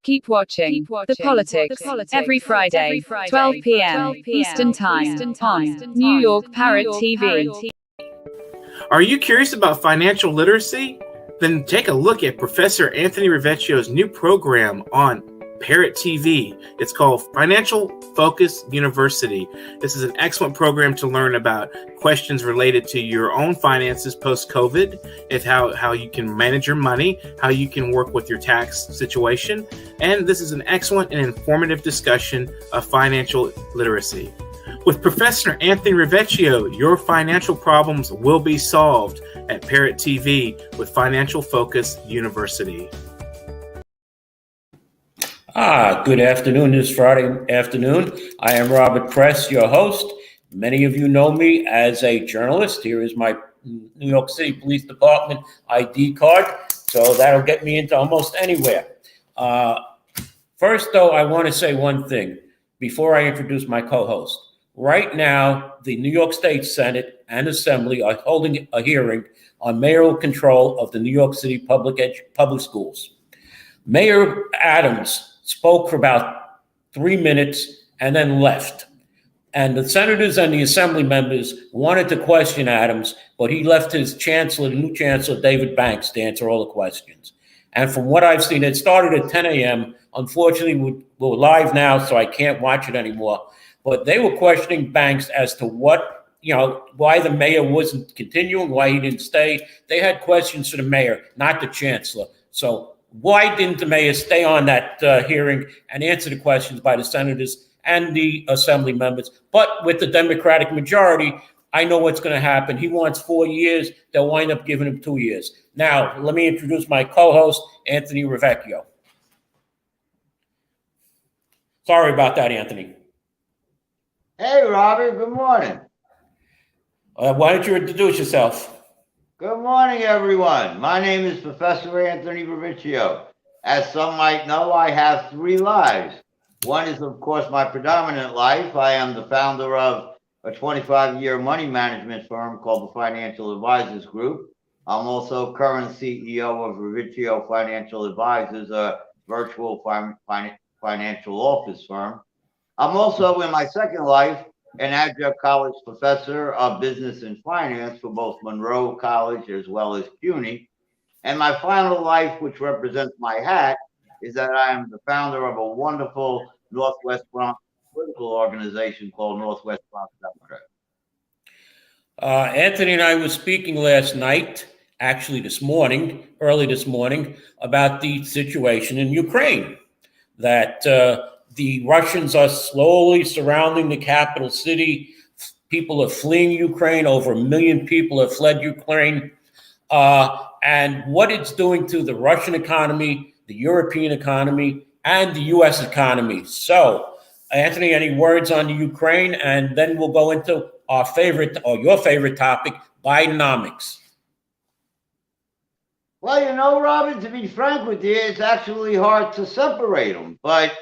Keep watching The Politics every Friday, 12 p.m. Eastern Time on New York Parrot TV. Are you curious about financial literacy? Then take a look at Professor Anthony RIVIECCIO's new program on Parrot TV. It's called Financial Focus University. This is an excellent program to learn about questions related to your own finances post-COVID, and how you can manage your money, how you can work with your tax situation. And this is an excellent and informative discussion of financial literacy. With Professor Anthony RIVIECCIO, your financial problems will be solved at Parrot TV with Financial Focus University. Good afternoon. This Friday afternoon. I am Robert Press, your host. Many of you know me as a journalist. Here is my New York City Police Department ID card, so that'll get me into almost anywhere. First, though, I want to say one thing before I introduce my co-host. Right now, the New York State Senate and Assembly are holding a hearing on mayoral control of the New York City public schools. Mayor Adams spoke for about 3 minutes and then left. And the senators and the assembly members wanted to question Adams, but he left his chancellor, the new chancellor, David Banks, to answer all the questions. And from what I've seen, it started at 10 a.m. Unfortunately, we're live now, so I can't watch it anymore. But they were questioning Banks as to what, why the mayor wasn't continuing, why he didn't stay. They had questions for the mayor, not the chancellor. So why didn't the mayor stay on that hearing and answer the questions by the senators and the assembly members? But with the Democratic majority, I know what's going to happen. He wants 4 years. They'll wind up giving him 2 years. Now, let me introduce my co-host, Anthony RIVIECCIO. Sorry about that, Anthony. Hey, Robert. Good morning. Why don't you introduce yourself? Good morning, everyone. My name is Professor Anthony RIVIECCIO. As some might know, I have 3 lives. One is, of course, my predominant life. I am the founder of a 25-year money management firm called the Financial Advisors Group. I'm also current CEO of RIVIECCIO Financial Advisors, a virtual financial office firm. I'm also, in my second life, an adjunct college professor of business and finance for both Monroe College as well as CUNY. And my final life, which represents my hat, is that I am the founder of a wonderful Northwest Bronx political organization called Northwest Bronx Democrats. Anthony and I were speaking last night, actually early this morning, about the situation in Ukraine, that the Russians are slowly surrounding the capital city. People are fleeing Ukraine. Over 1 million people have fled Ukraine. And what it's doing to the Russian economy, the European economy, and the U.S. economy. So, Anthony, any words on the Ukraine? And then we'll go into our favorite, or your favorite topic, Bidenomics. Well, Robert, to be frank with you, it's actually hard to separate them. But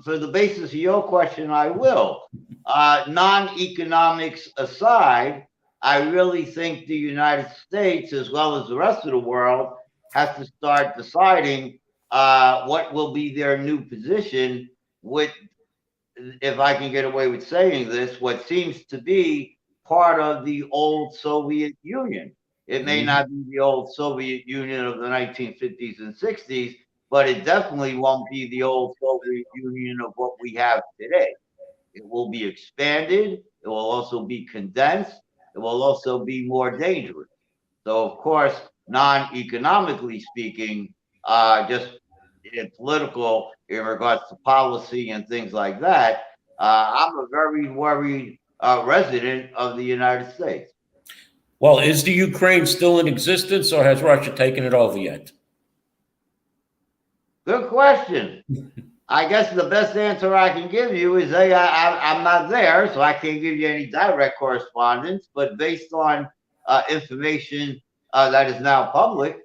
for the basis of your question, I will. Non-economics aside, I really think the United States, as well as the rest of the world, has to start deciding what will be their new position with, if I can get away with saying this, what seems to be part of the old Soviet Union. It may not be the old Soviet Union of the 1950s and 60s, but it definitely won't be the old Soviet Union of what we have today. It will be expanded. It will also be condensed. It will also be more dangerous. So, of course, non-economically speaking, just in political, in regards to policy and things like that, I'm a very worried resident of the United States. Well, is the Ukraine still in existence, or has Russia taken it over yet? Good question. I guess the best answer I can give you is I'm not there, so I can't give you any direct correspondence. But based on information that is now public,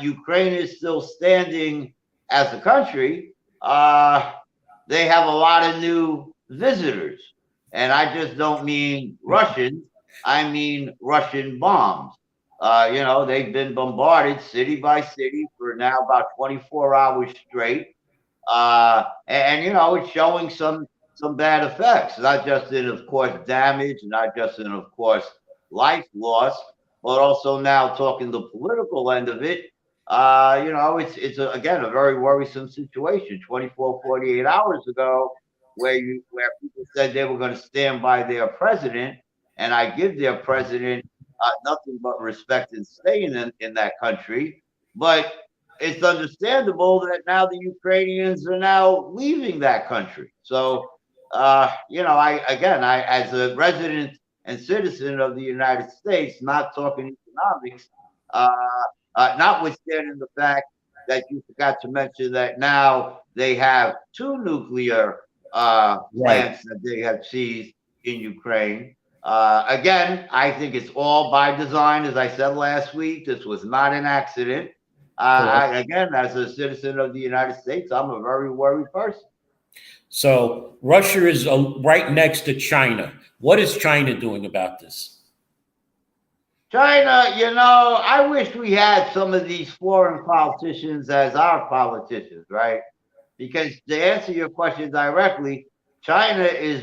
Ukraine is still standing as a country. They have a lot of new visitors. And I just don't mean Russians. I mean Russian bombs. They've been bombarded city by city for now about 24 hours straight. It's showing some bad effects, not just in, of course, damage, not just in, of course, life loss, but also now talking the political end of it. Again a very worrisome situation. 24, 48 hours ago, where people said they were going to stand by their president, and I give their president nothing but respect and staying in that country, but it's understandable that now the Ukrainians are now leaving that country. So, I as a resident and citizen of the United States, not talking economics, notwithstanding the fact that you forgot to mention that now they have two nuclear plants that they have seized in Ukraine. Again, I think it's all by design. As I said last week, this was not an accident. Again, as a citizen of the United States, I'm a very worried person. So Russia is right next to China. What is China doing about this? China, I wish we had some of these foreign politicians as our politicians, right? Because to answer your question directly, China is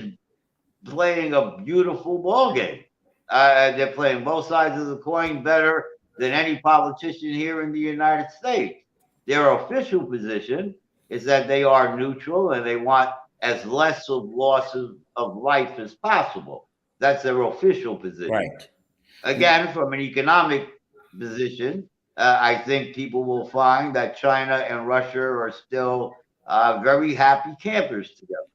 playing a beautiful ball game. They're playing both sides of the coin better than any politician here in the United States. Their official position is that they are neutral and they want as less of losses of life as possible. That's their official position. Right. Again, from an economic position, I think people will find that China and Russia are still very happy campers together.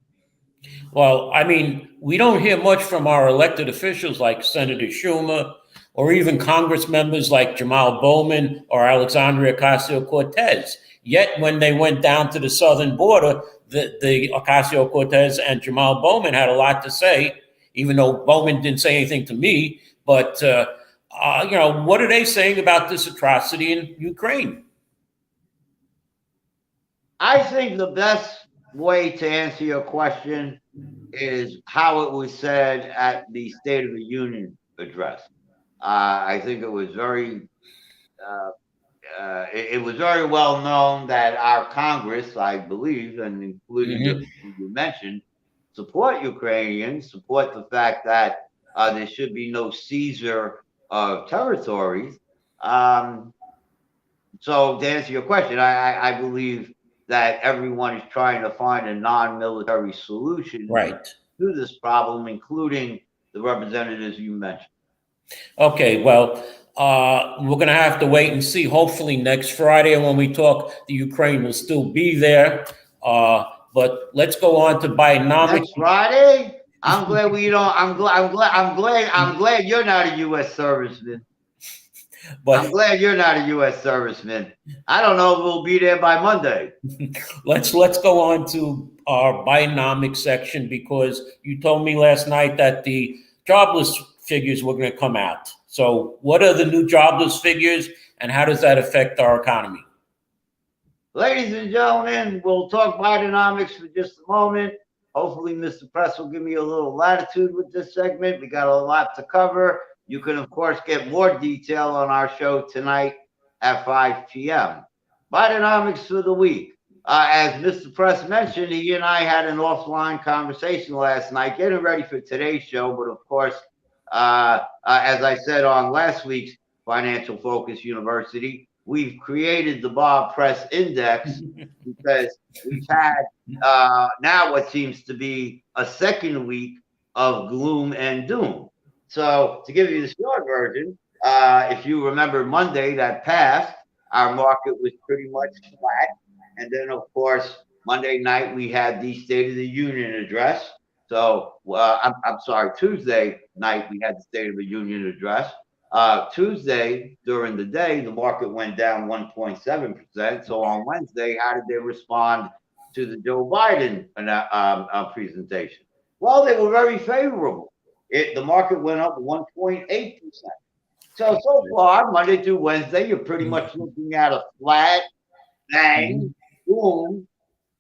Well, I mean, we don't hear much from our elected officials like Senator Schumer or even Congress members like Jamal Bowman or Alexandria Ocasio-Cortez. Yet when they went down to the southern border, the Ocasio-Cortez and Jamal Bowman had a lot to say, even though Bowman didn't say anything to me. But, what are they saying about this atrocity in Ukraine? I think the best way to answer your question is how it was said at the State of the Union address. I think it was very well known that our Congress, I believe, and including you mentioned, support Ukrainians, support the fact that there should be no seizure of territories. So to answer your question, I believe that everyone is trying to find a non-military solution to this problem, including the representatives you mentioned. Okay, well, we're going to have to wait and see. Hopefully next Friday when we talk, the Ukraine will still be there. But let's go on to Bidenomics. Next Friday? I'm glad we don't. I'm glad you're not a U.S. serviceman. But I'm glad you're not a U.S. serviceman. I don't know if we'll be there by Monday. Let's go on to our Bidenomics section, because you told me last night that the jobless figures were going to come out. So what are the new jobless figures and how does that affect our economy? Ladies and gentlemen, we'll talk Bidenomics for just a moment. Hopefully, Mr. Press will give me a little latitude with this segment. We got a lot to cover. You can, of course, get more detail on our show tonight at 5 p.m. Bidenomics for the week. As Mr. Press mentioned, he and I had an offline conversation last night, getting ready for today's show. But of course, as I said on last week's Financial Focus University, we've created the Bob Press Index because we've had now what seems to be a second week of gloom and doom. So to give you the short version, if you remember Monday that passed, our market was pretty much flat. And then, of course, Monday night we had the State of the Union address. So I'm sorry, Tuesday night we had the State of the Union address. Tuesday during the day, the market went down 1.7%. So on Wednesday, how did they respond to the Joe Biden presentation? Well, they were very favorable. The market went up 1.8%. So far, Monday through Wednesday, you're pretty much looking at a flat, bang, boom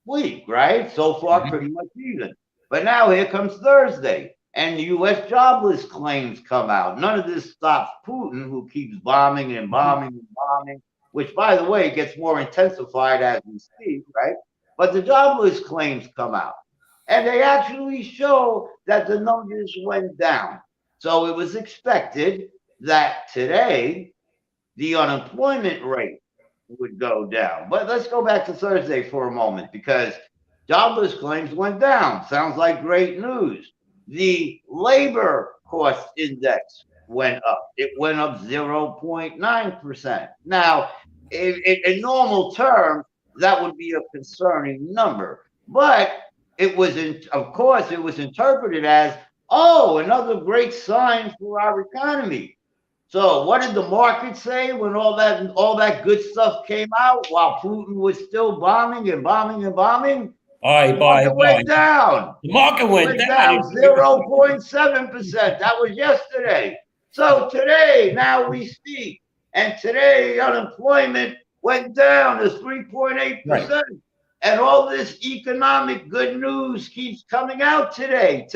week, right? So far, pretty much even. But now here comes Thursday. and the U.S. jobless claims come out. None of this stops Putin, who keeps bombing and bombing and bombing, which, by the way, gets more intensified as we speak, right? But the jobless claims come out, and they actually show that the numbers went down. So it was expected that today the unemployment rate would go down. But let's go back to Thursday for a moment, because jobless claims went down. Sounds like great news. The labor cost index went up. It went up 0.9%. Now, in normal terms, that would be a concerning number. But it was, of course, it was interpreted as, oh, another great sign for our economy. So what did the market say when all that good stuff came out while Putin was still bombing and bombing and bombing? The market went down. The market went down 0.7%. That was yesterday. So today, now we speak, and today unemployment went down to 3.8%. Right. And all this economic good news keeps coming out today.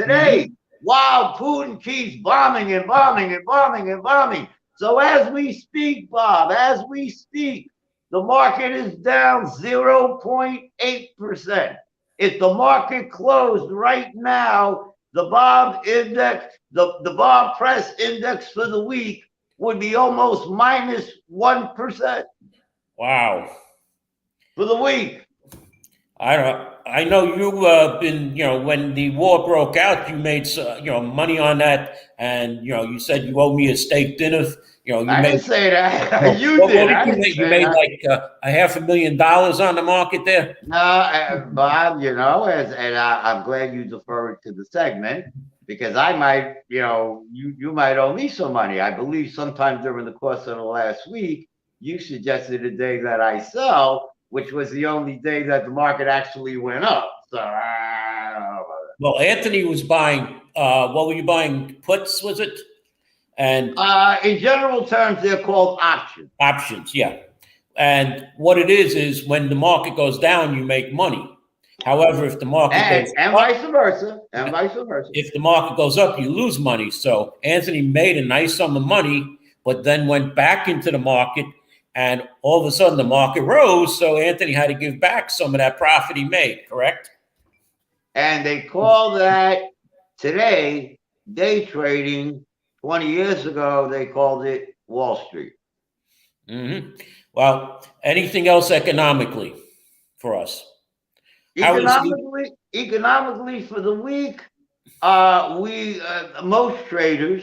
While Putin keeps bombing and bombing and bombing and bombing. So as we speak, Bob, as we speak, the market is down 0.8%. If the market closed right now, the Bob index, the Bob Press index for the week would be almost minus 1%. Wow. For the week. I know you've been, when the war broke out, you made, money on that, and, you said you owe me a steak dinner. I didn't say that. You did. You made like $500,000 on the market there. No, Bob, and I'm glad you deferred to the segment, because I might, you might owe me some money. I believe sometime during the course of the last week, you suggested a day that I sell, which was the only day that the market actually went up. So I don't know about that. Well, Anthony was buying, what were you buying? Puts, was it? And in general terms, they're called options. Options, yeah. And what it is when the market goes down, you make money. However, if the market goes up, vice versa, and vice versa. If the market goes up, you lose money. So Anthony made a nice sum of money, but then went back into the market, and all of a sudden the market rose. So Anthony had to give back some of that profit he made, correct? And they call that today day trading. 20 years ago, they called it Wall Street. Mm-hmm. Well, anything else economically for us? Economically for the week, most traders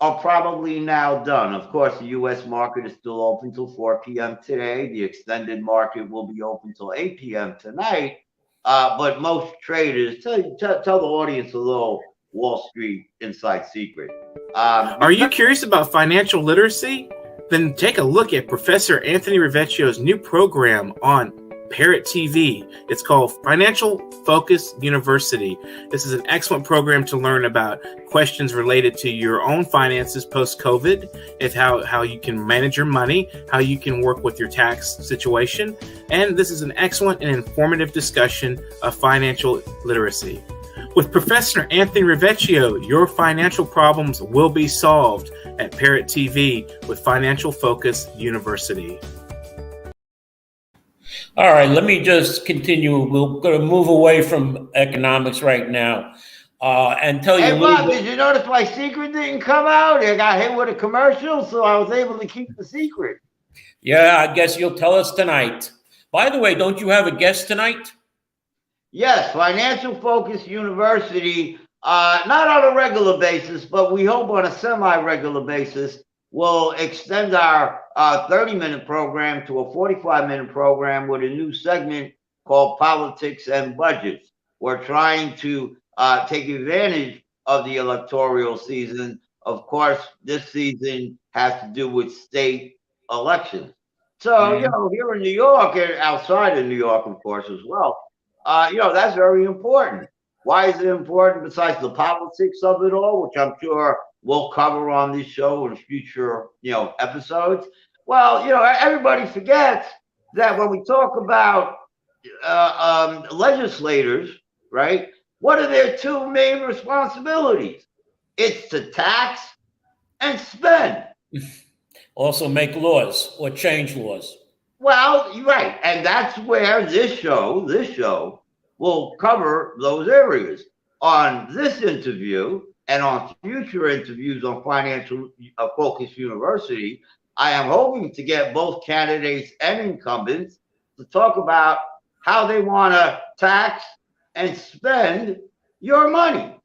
are probably now done. Of course, the U.S. market is still open till 4 p.m. today. The extended market will be open till 8 p.m. tonight. But most traders, tell the audience a little Wall Street inside secret. Are you curious about financial literacy? Then take a look at Professor Anthony RIVIECCIO's new program on Parrot TV. It's called Financial Focus University. This is an excellent program to learn about questions related to your own finances post-COVID, and how you can manage your money, how you can work with your tax situation. And this is an excellent and informative discussion of financial literacy. With Professor Anthony RIVIECCIO, your financial problems will be solved at Parrot TV with Financial Focus University. All right, let me just continue. We're going to move away from economics right now and tell you. Hey, Bob, did you notice my secret didn't come out? I got hit with a commercial, so I was able to keep the secret. Yeah, I guess you'll tell us tonight. By the way, don't you have a guest tonight? Yes, Financial Focus University, not on a regular basis, but we hope on a semi-regular basis, will extend our 30-minute program to a 45-minute program with a new segment called Politics and Budgets. We're trying to take advantage of the electoral season. Of course, this season has to do with state elections. So, here in New York and outside of New York, of course, as well, that's very important. Why is it important besides the politics of it all, which I'm sure we'll cover on this show in future, episodes? Well, everybody forgets that when we talk about legislators, right, what are their two main responsibilities? It's to tax and spend. Also make laws or change laws. Well, you're right. And that's where this show will cover those areas. On this interview and on future interviews on Financial Focus University, I am hoping to get both candidates and incumbents to talk about how they want to tax and spend your money.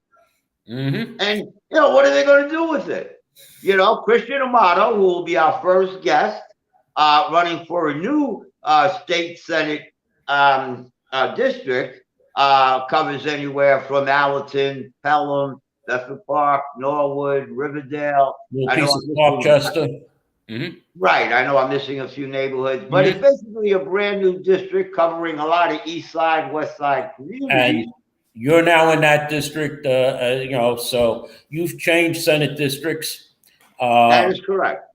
And, what are they going to do with it? Christian Amato, who will be our first guest, running for a new state senate district, covers anywhere from Allerton, Pelham, Bedford Park, Norwood, Riverdale. Little piece of Parkchester. Right. I know I'm missing a few neighborhoods, but it's basically a brand new district covering a lot of East Side, West Side communities. And you're now in that district, so you've changed Senate districts. That is correct.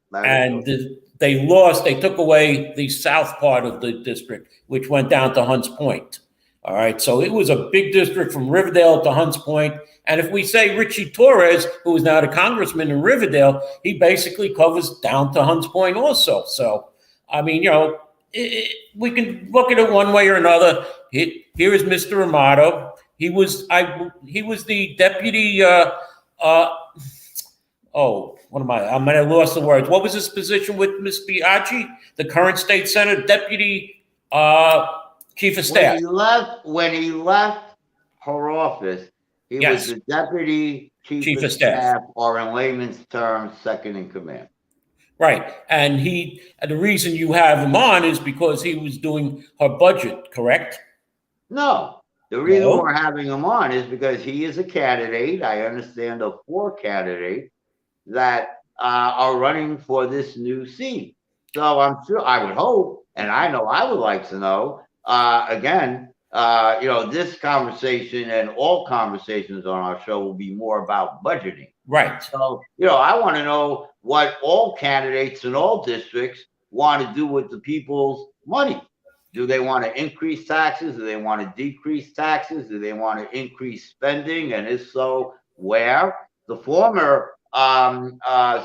They took away the south part of the district, which went down to Hunts Point. All right. So it was a big district from Riverdale to Hunts Point. And if we say Richie Torres, who is now the congressman in Riverdale, he basically covers down to Hunts Point also. So, I mean, we can look at it one way or another. Here is Mr. Amato. He was the deputy, what am I? I might have lost the words. What was his position with Ms. Biaggi, the current state senator, deputy chief of staff? When he left her office, he was the deputy chief of staff, or in layman's terms, second in command. Right, and the reason you have him on is because he was doing her budget, correct? No. The reason we're having him on is because he is a candidate. I understand of 4 candidates that are running for this new seat. So I'm sure, I would hope, and I know I would like to know, this conversation and all conversations on our show will be more about budgeting. Right. So, I want to know what all candidates in all districts want to do with the people's money. Do they want to increase taxes? Do they want to decrease taxes? Do they want to increase spending? And if so, where? The former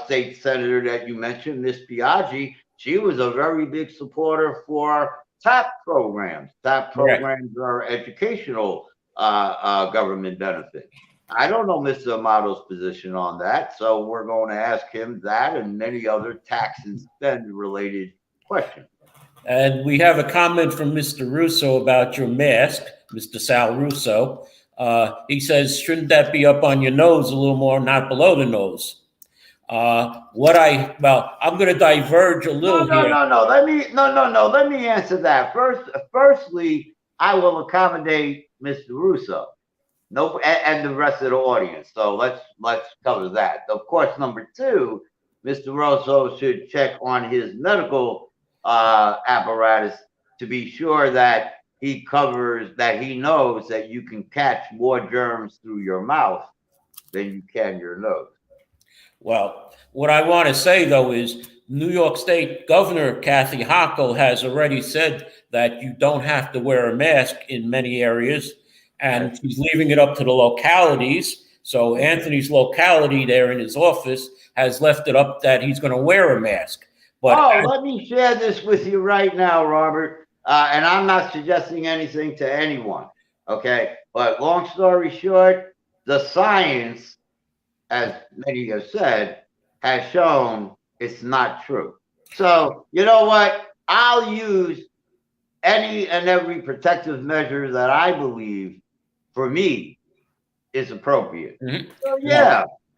state senator that you mentioned, Ms. Biaggi, she was a very big supporter for TAP programs. TAP programs are educational government benefits. I don't know Mr. Amato's position on that, so we're going to ask him that and many other tax and spend related questions. And we have a comment from Mr. Russo about your mask, Mr. Sal Russo. He says, shouldn't that be up on your nose a little more, not below the nose? I'm going to diverge a little here. No. Let me answer that. Firstly, I will accommodate Mr. Russo. And the rest of the audience. So let's cover that. Of course, number 2, Mr. Russo should check on his medical apparatus to be sure that he knows that you can catch more germs through your mouth than you can your nose. Well, what I want to say, though, is New York State Governor Kathy Hochul has already said that you don't have to wear a mask in many areas, and she's leaving it up to the localities. So Anthony's locality there in his office has left it up that he's going to wear a mask. But let me share this with you right now, Robert. And I'm not suggesting anything to anyone, okay? But long story short, the science, as many have said, has shown it's not true. So, you know what? I'll use any and every protective measure that I believe, for me, is appropriate. So,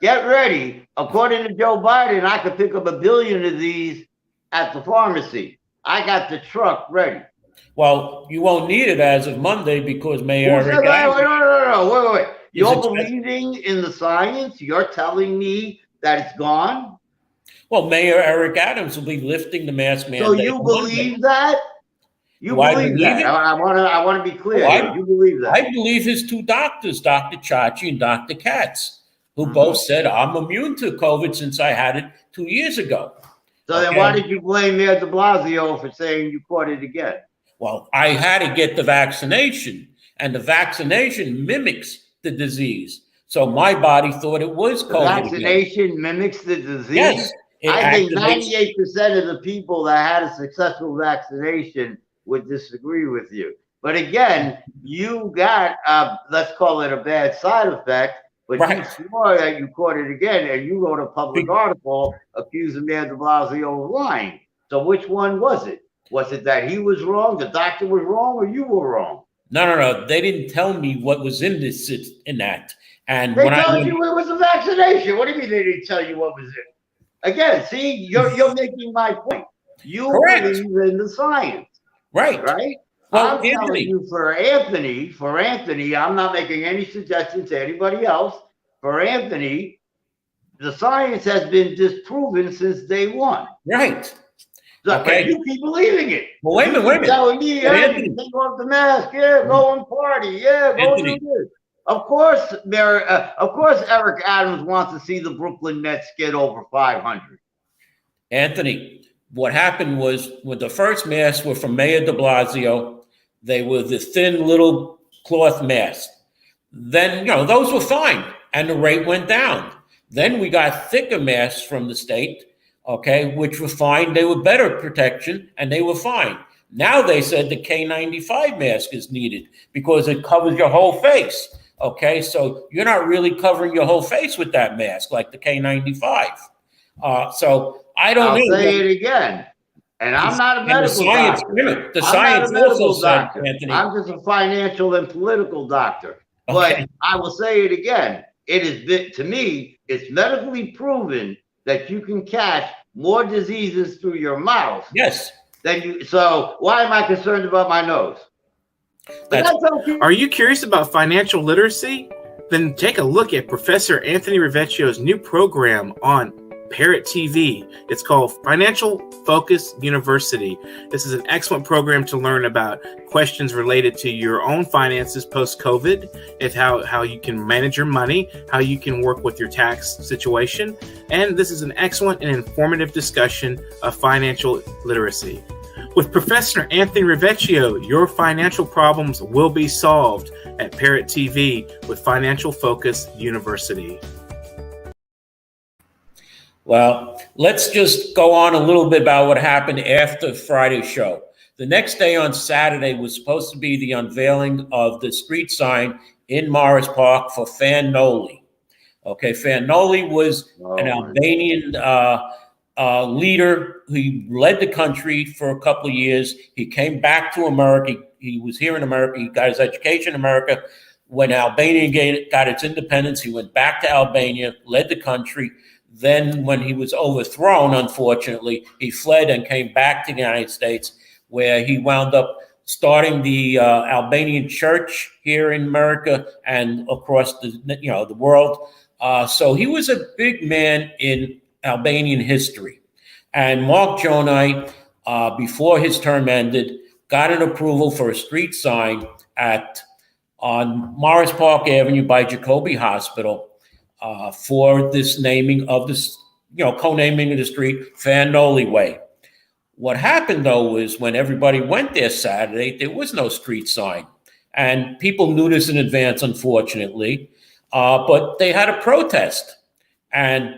get ready. According to Joe Biden, I could pick up 1 billion of these at the pharmacy. I got the truck ready. Well, you won't need it as of Monday because Mayor Wait. You're believing in the science? You're telling me that it's gone? Well, Mayor Eric Adams will be lifting the mask mandate. So you believe that? You believe that? I want to be clear. You believe that? I believe his 2 doctors, Dr. Chachi and Dr. Katz, who both said, I'm immune to COVID since I had it 2 years ago. So then why did you blame Mayor de Blasio for saying you caught it again? Well, I had to get the vaccination, and the vaccination mimics the disease. So my body thought it was The COVID again. vaccination mimics the disease. Yes, it I think activates- 98% of the people that had a successful vaccination would disagree with you. But again, you got, let's call it a bad side effect, but Right. you swore that you caught it again, and you wrote a public article accusing Mayor de Blasio of lying. So which one was it? Was it that he was wrong, the doctor was wrong, or you were wrong? No. They didn't tell me what was in that. And They when told you it was a vaccination. What do you mean they didn't tell you what was in? Again, see, you're making my point. You Correct. believe in the science, right. right? Well, I'm telling you, for Anthony, I'm not making any suggestion to anybody else. For Anthony, the science has been disproven since day one. Right. So, Okay. but you keep believing it. Well, wait a minute. You're telling me, But yeah, Anthony- you take off the mask, yeah, go and party, yeah, go Anthony. do this. Of course, Eric Adams wants to see the Brooklyn Nets get over 500. Anthony, what happened was when the first masks were from Mayor de Blasio, they were the thin little cloth masks. Then, those were fine, and the rate went down. Then we got thicker masks from the state, okay, which were fine. They were better protection, and they were fine. Now they said the K95 mask is needed because it covers your whole face, okay? So you're not really covering your whole face with that mask like the K95. So I don't know. I'll say it again. And I'm not a medical doctor. The science also said, Anthony. I'm just a financial and political doctor. But I will say it again. It is, to me, it's medically proven that you can catch more diseases through your mouth. Yes. So why am I concerned about my nose? But that's okay. Are you curious about financial literacy? Then take a look at Professor Anthony RIVIECCIO's new program on Parrot TV. It's called Financial Focus University. This is an excellent program to learn about questions related to your own finances post-COVID, and how you can manage your money, how you can work with your tax situation. And this is an excellent and informative discussion of financial literacy. With Professor Anthony RIVIECCIO, your financial problems will be solved at Parrot TV with Financial Focus University. Well, let's just go on a little bit about what happened after Friday's show. The next day on Saturday was supposed to be the unveiling of the street sign in Morris Park for Fan Noli. Okay, Fan Noli was an Albanian leader. He led the country for a couple of years. He came back to America. He was here in America. He got his education in America. When Albania got its independence, he went back to Albania, led the country. Then when he was overthrown, unfortunately, he fled and came back to the United States, where he wound up starting the Albanian church here in America and across the world. So he was a big man in Albanian history. And Mark Jonai, before his term ended, got an approval for a street sign on Morris Park Avenue by Jacoby Hospital. For this naming of this, co-naming of the street, Fan Noli Way. What happened, though, was when everybody went there Saturday, there was no street sign. And people knew this in advance, unfortunately, but they had a protest. And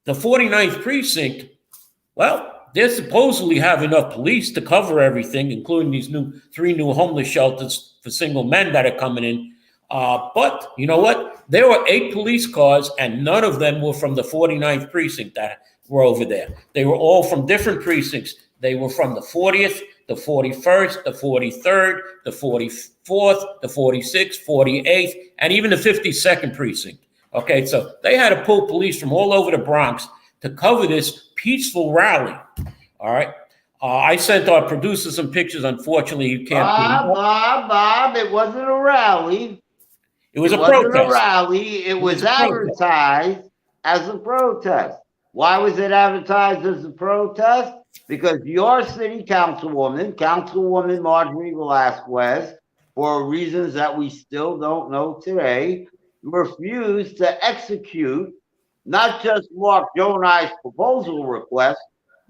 the 49th precinct, well, they supposedly have enough police to cover everything, including these three new homeless shelters for single men that are coming in. But you know what? There were 8 police cars, and none of them were from the 49th precinct that were over there. They were all from different precincts. They were from the 40th, the 41st, the 43rd, the 44th, the 46th, 48th, and even the 52nd precinct. Okay, so they had to pull police from all over the Bronx to cover this peaceful rally. All right. I sent our producer some pictures. Unfortunately, you can't. Bob, it wasn't a rally. It was a protest. A rally. It was advertised as a protest. Why was it advertised as a protest? Because your city Councilwoman Marjorie Velasquez, for reasons that we still don't know today, refused to execute not just Mark Jonai's proposal request,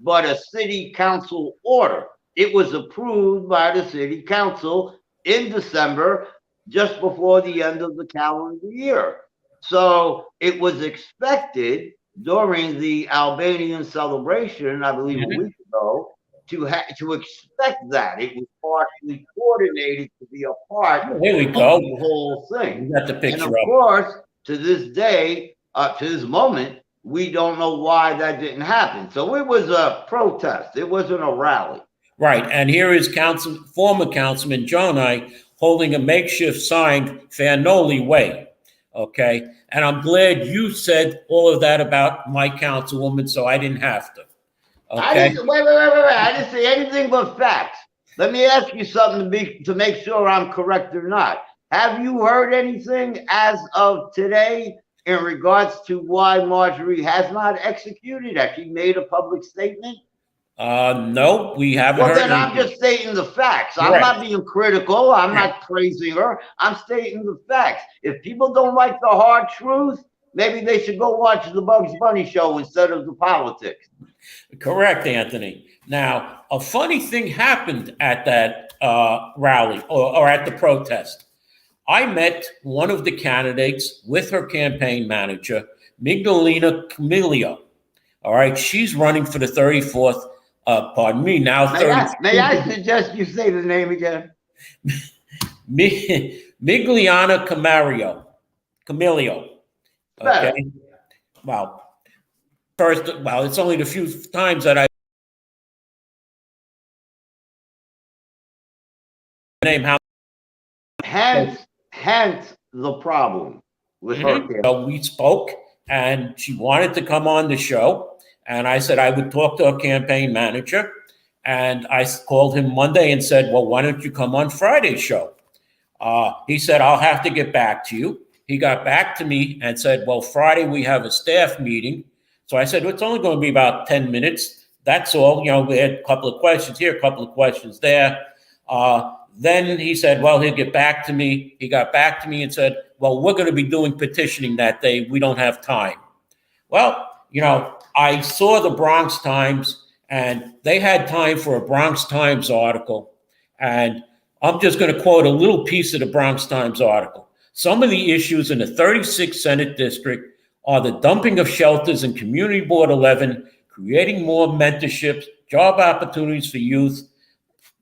but a city council order. It was approved by the city council in December, just before the end of the calendar year. So it was expected during the Albanian celebration, I believe a week ago, to expect that. It was partially coordinated to be a part Here we of go. the whole thing. You got the And picture of up. course, to this day, to this moment, we don't know why that didn't happen. So it was a protest. It wasn't a rally. Right. And here is former Councilman Jonai holding a makeshift sign, Fanoli Way. Okay. And I'm glad you said all of that about my councilwoman, so I didn't have to. Okay. I didn't, wait. I didn't say anything but facts. Let me ask you something to make sure I'm correct or not. Have you heard anything as of today in regards to why Marjorie has not executed? Has she made a public statement? No, we haven't Well, heard then I'm anything. just stating the facts. Correct. I'm not being critical. I'm not praising her. I'm stating the facts. If people don't like the hard truth, maybe they should go watch the Bugs Bunny show instead of the politics. Correct, Anthony. Now, a funny thing happened at that rally or at the protest. I met one of the candidates with her campaign manager, Migdalena Camilio. All right, she's running for the 34th. Pardon me, now 30. May I suggest you say the name again? Migliana Camilio. Okay. Well, it's only the few times that I name how. Hence the problem with her. So we spoke, and she wanted to come on the show. And I said I would talk to her campaign manager. And I called him Monday and said, well, why don't you come on Friday's show? He said, I'll have to get back to you. He got back to me and said, well, Friday we have a staff meeting. So I said, well, it's only going to be about 10 minutes. That's all. You know, we had a couple of questions here, a couple of questions there. Then he said, well, he'll get back to me. He got back to me and said, well, we're going to be doing petitioning that day. We don't have time. Well, you know, I saw the Bronx Times, and they had time for a Bronx Times article. And I'm just going to quote a little piece of the Bronx Times article. Some of the issues in the 36th Senate District are the dumping of shelters in Community Board 11, creating more mentorships, job opportunities for youth,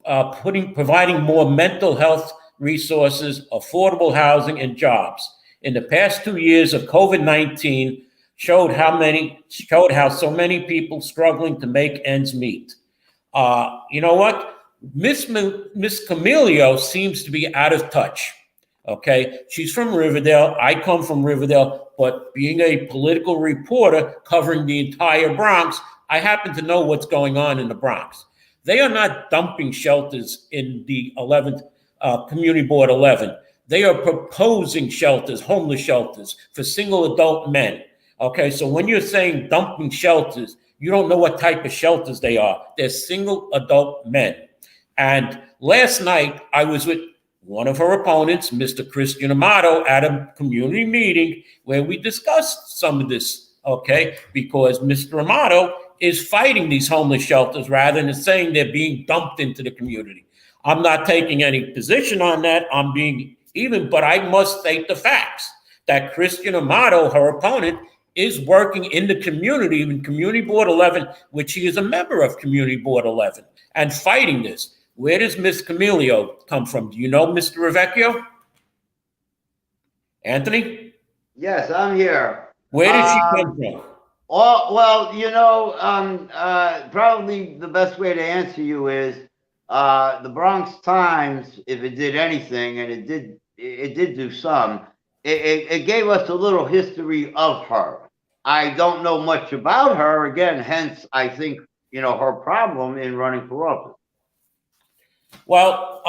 providing more mental health resources, affordable housing, and jobs. In the past 2 years of COVID-19 showed how so many people struggling to make ends meet. You know what? Miss Camilio seems to be out of touch. Okay, she's from Riverdale. I come from Riverdale, but being a political reporter covering the entire Bronx, I happen to know what's going on in the Bronx. They are not dumping shelters in the 11th Community Board 11. They are proposing shelters, homeless shelters for single adult men. Okay, so when you're saying dumping shelters, you don't know what type of shelters they are. They're single adult men. And last night, I was with one of her opponents, Mr. Christian Amato, at a community meeting where we discussed some of this, okay? Because Mr. Amato is fighting these homeless shelters rather than saying they're being dumped into the community. I'm not taking any position on that. I'm being even, but I must state the facts that Christian Amato, her opponent, is working in the community, in Community Board 11, which he is a member of Community Board 11, and fighting this. Where does Miss Camilio come from? Do you know Mr. RIVIECCIO? Anthony? Yes, I'm here. Where did she come from? Oh, well, you know, probably the best way to answer you is the Bronx Times, if it did anything, and it did do some, it gave us a little history of her. I don't know much about her, again, hence I think, you know, her problem in running for office. Well,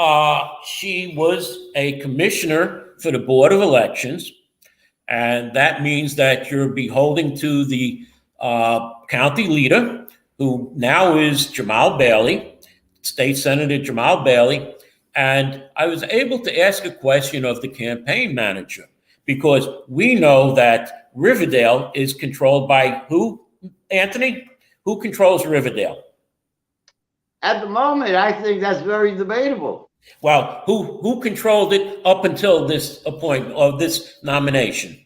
she was a commissioner for the Board of Elections, and that means that you're beholden to the county leader, who now is Jamal Bailey, State Senator Jamal Bailey. And I was able to ask a question of the campaign manager, because we know that Riverdale is controlled by who, Anthony? Who controls Riverdale? At the moment, I think that's very debatable. Well, who controlled it up until this appointment or this nomination?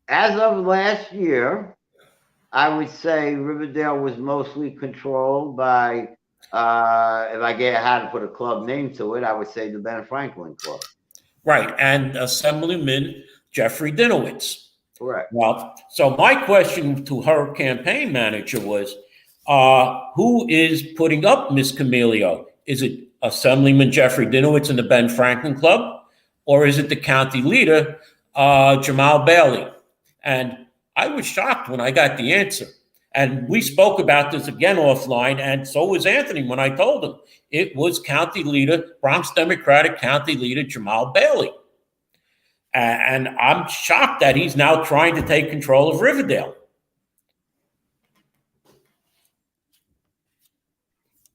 as of last year, I would say Riverdale was mostly controlled by, if I had to put a club name to it, I would say the Ben Franklin Club. Right, and Assemblyman Jeffrey Dinowitz. Correct. Well, so my question to her campaign manager was, who is putting up Miss Camilio? Is it Assemblyman Jeffrey Dinowitz and the Ben Franklin Club? Or is it the county leader, Jamal Bailey? And I was shocked when I got the answer. And we spoke about this again offline, and so was Anthony when I told him. It was county leader, Bronx Democratic county leader, Jamal Bailey. And I'm shocked that he's now trying to take control of Riverdale.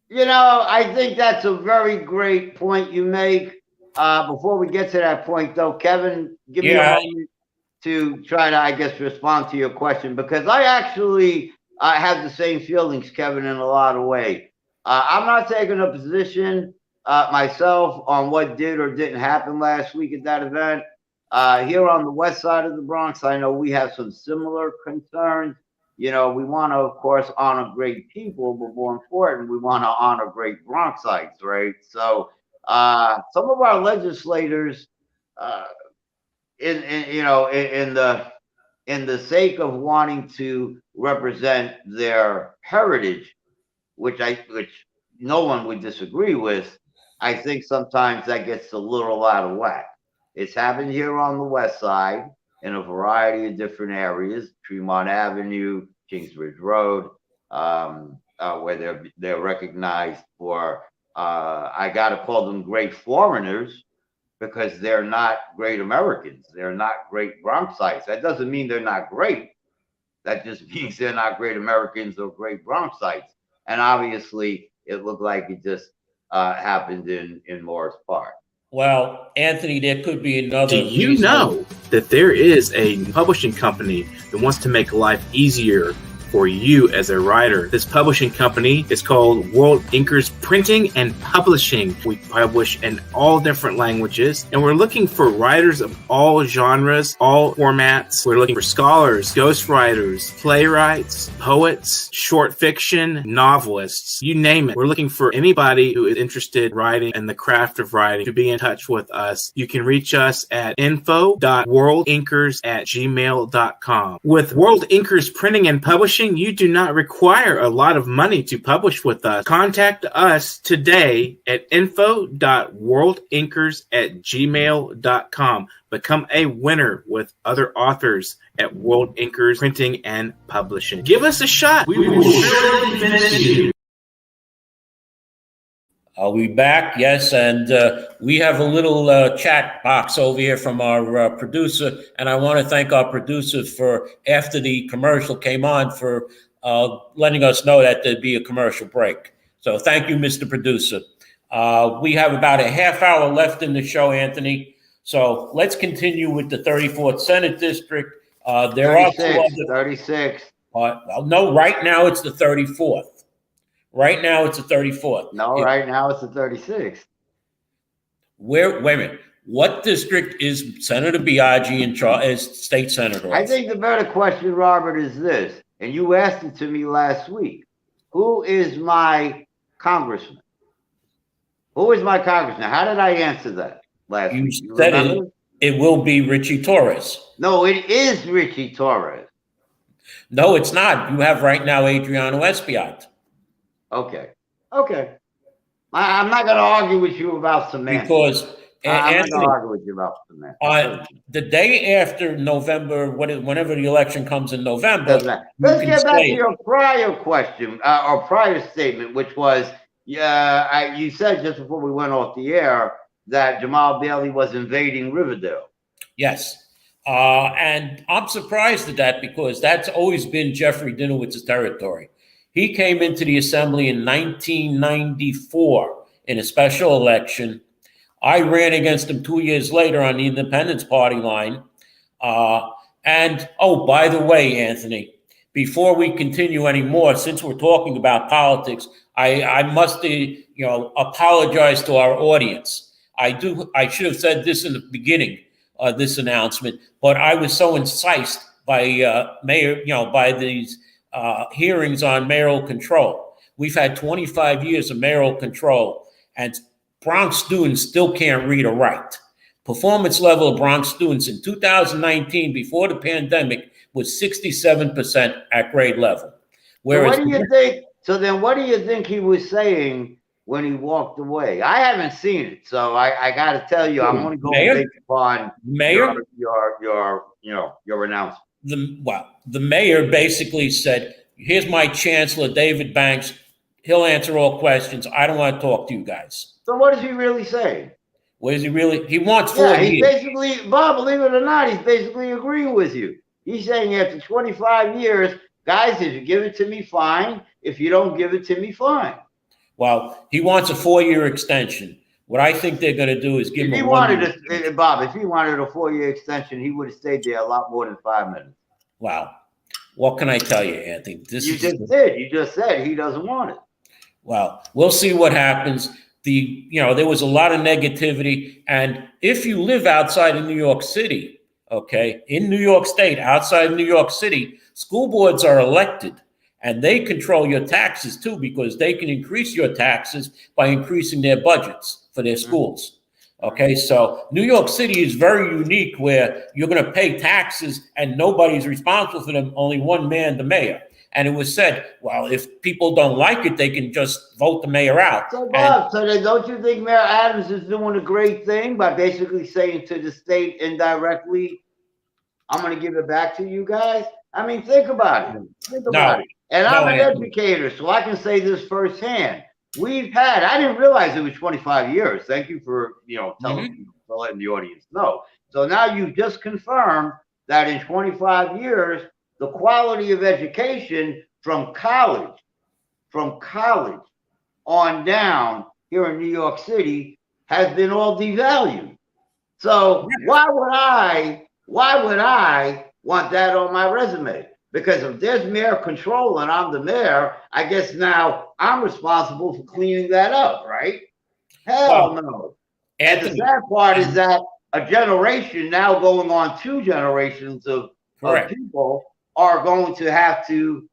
You know, I think that's a very great point you make. Before we get to that point, though, Kevin, give me a moment to try to, I guess, respond to your question, because I actually have the same feelings, Kevin, in a lot of ways. I'm not taking a position myself on what did or didn't happen last week at that event. Here on the west side of the Bronx, I know we have some similar concerns. You know, we want to, of course, honor great people, but more important, we want to honor great Bronxites, right? So some of our legislators, in the sake of wanting to represent their heritage, which no one would disagree with, I think sometimes that gets a little out of whack. It's happened here on the west side in a variety of different areas, Tremont Avenue, Kingsbridge Road, where they're recognized for, I got to call them great foreigners, because they're not great Americans. They're not great Bronxites. That doesn't mean they're not great. That just means they're not great Americans or great Bronxites. And obviously, it looked like it just happened in Morris Park. Well, Anthony, there could be another. Do you know that there is a publishing company that wants to make life easier for you as a writer? This publishing company is called World Inkers Printing and Publishing. We publish in all different languages, and we're looking for writers of all genres, all formats. We're looking for scholars, ghostwriters, playwrights, poets, short fiction, novelists, you name it. We're looking for anybody who is interested in writing and the craft of writing to be in touch with us. You can reach us at info.worldinkers@gmail.com. With World Inkers Printing and Publishing, you do not require a lot of money to publish with us. Contact us today at info.worldinkers@gmail.com. Become a winner with other authors at World Inkers Printing and Publishing. Give us a shot. We will surely finish you. Are we back? Yes, and we have a little chat box over here from our producer, and I want to thank our producer for, after the commercial came on, for letting us know that there'd be a commercial break. So thank you, Mr. Producer. We have about a half hour left in the show, Anthony. So let's continue with the 34th Senate District. There 36, are two other, 36. No, right now it's the 34th. Right now, it's the 34th. No, right now it's the 36th. Wait a minute. What district is Senator Biaggi in charge as state senator? I think the better question, Robert, is this, and you asked it to me last week. Who is my congressman? Who is my congressman? How did I answer that last week? You said it will be Richie Torres. No, it is Richie Torres. No, it's not. You have right now Adriano Espaillat. Okay. I'm not going to argue with you about semantics. Because I'm not going to argue with you about semantics. The day after November, whenever the election comes in November, let's get back to your prior question or prior statement, which was, you said just before we went off the air that Jamal Bailey was invading Riverdale. Yes. And I'm surprised at that, because that's always been Jeffrey Dinowitz's territory. He came into the assembly in 1994 in a special election. I ran against him 2 years later on the Independence Party line. And, oh, by the way, Anthony, before we continue anymore, since we're talking about politics, I must, apologize to our audience. I should have said this in the beginning, this announcement, but I was so incensed mayor, by these hearings on mayoral control. We've had 25 years of mayoral control, and Bronx students still can't read or write. Performance level of Bronx students in 2019, before the pandemic, was 67% at grade level. Whereas, so what do you think? So then, what do you think he was saying when he walked away? I haven't seen it, so I got to tell you, I'm only going based upon your announcement. The mayor basically said, "Here's my chancellor, David Banks. He'll answer all questions. I don't want to talk to you guys." So what is he really saying? What is he really? He wants 4 years. He's basically, Bob, believe it or not, he's basically agreeing with you. He's saying after 25 years, guys, if you give it to me, fine. If you don't give it to me, fine. Well, he wants a 4-year extension. What I think they're going to do is give him Bob, if he wanted a 4-year extension, he would have stayed there a lot more than 5 minutes. Wow. What can I tell you, Anthony? You just said he doesn't want it. Well, we'll see what happens. There was a lot of negativity. And if you live outside of New York City, okay, in New York State, outside of New York City, school boards are elected, and they control your taxes too, because they can increase your taxes by increasing their budgets for their schools. Okay, so New York City is very unique, where you're going to pay taxes and nobody's responsible for them, only one man, the mayor. And it was said, well, if people don't like it, they can just vote the mayor out. So, Bob, so then don't you think Mayor Adams is doing a great thing by basically saying to the state indirectly, I'm going to give it back to you guys? I mean, think about it. Think about it. And I'm an educator, so I can say this firsthand. I didn't realize it was 25 years. Thank you for, for letting the audience know. So now you've just confirmed that in 25 years, the quality of education from college on down here in New York City has been all devalued. So why would I want that on my resume? Because if there's mayor control and I'm the mayor, I guess now I'm responsible for cleaning that up, right? Hell no. And the sad part is that a generation, now going on 2 generations of people, are going to have to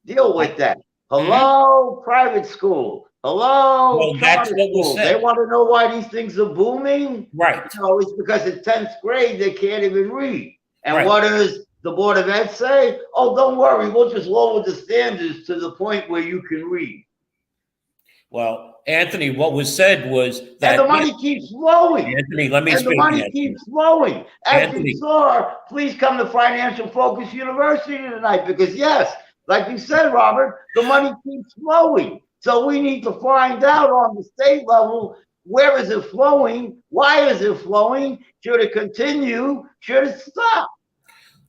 deal with that. Hello, private school. Hello, charter school. They want to know why these things are booming. Right. It's because in 10th grade, they can't even read. And what does the Board of Ed say? Oh, don't worry. We'll just lower the standards to the point where you can read. Well, Anthony, what was said was that— And the money keeps flowing. Anthony, let me speak. And the money keeps flowing. As you saw, please come to Financial Focus University tonight, because yes, like you said, Robert, the money keeps flowing. So we need to find out on the state level, where is it flowing? Why is it flowing? Should it continue? Should it stop?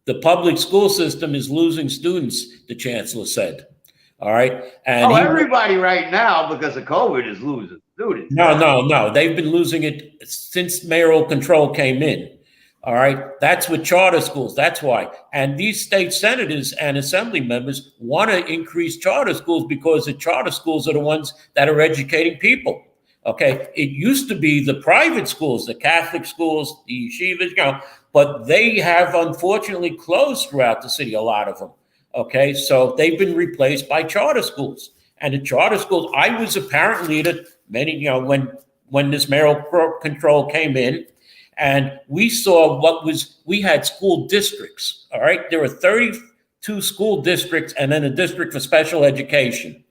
The public school system is losing students, the chancellor said. All right. And everybody right now, because of COVID, is losing students. No. They've been losing it since mayoral control came in. All right. That's with charter schools. That's why. And these state senators and assembly members want to increase charter schools, because the charter schools are the ones that are educating people. Okay. It used to be the private schools, the Catholic schools, the yeshivas, but they have unfortunately closed throughout the city, a lot of them. Okay, so they've been replaced by charter schools. And the charter schools, I was a parent leader many, when this mayoral control came in, and we saw we had school districts. All right, there were 32 school districts and then a district for special education.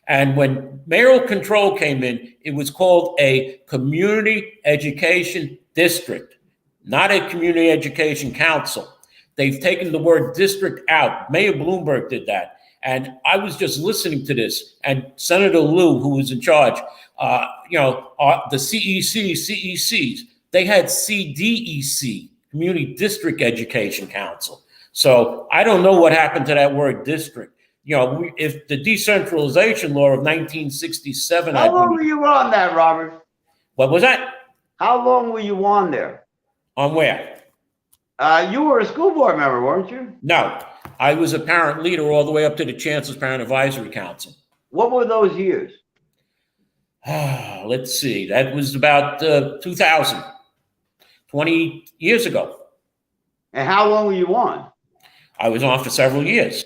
And when mayoral control came in, it was called a community education district, not a community education council. They've taken the word district out. Mayor Bloomberg did that. And I was just listening to this, and Senator Liu, who was in charge, the CECs, they had CDEC, Community District Education Council. So I don't know what happened to that word district. If the decentralization law of 1967. How long were you on that, Robert? What was that? How long were you on there? On where? You were a school board member, weren't you? No, I was a parent leader all the way up to the Chancellor's Parent Advisory Council. What were those years? Let's see. That was about 2000, 20 years ago. And how long were you on? I was on for several years.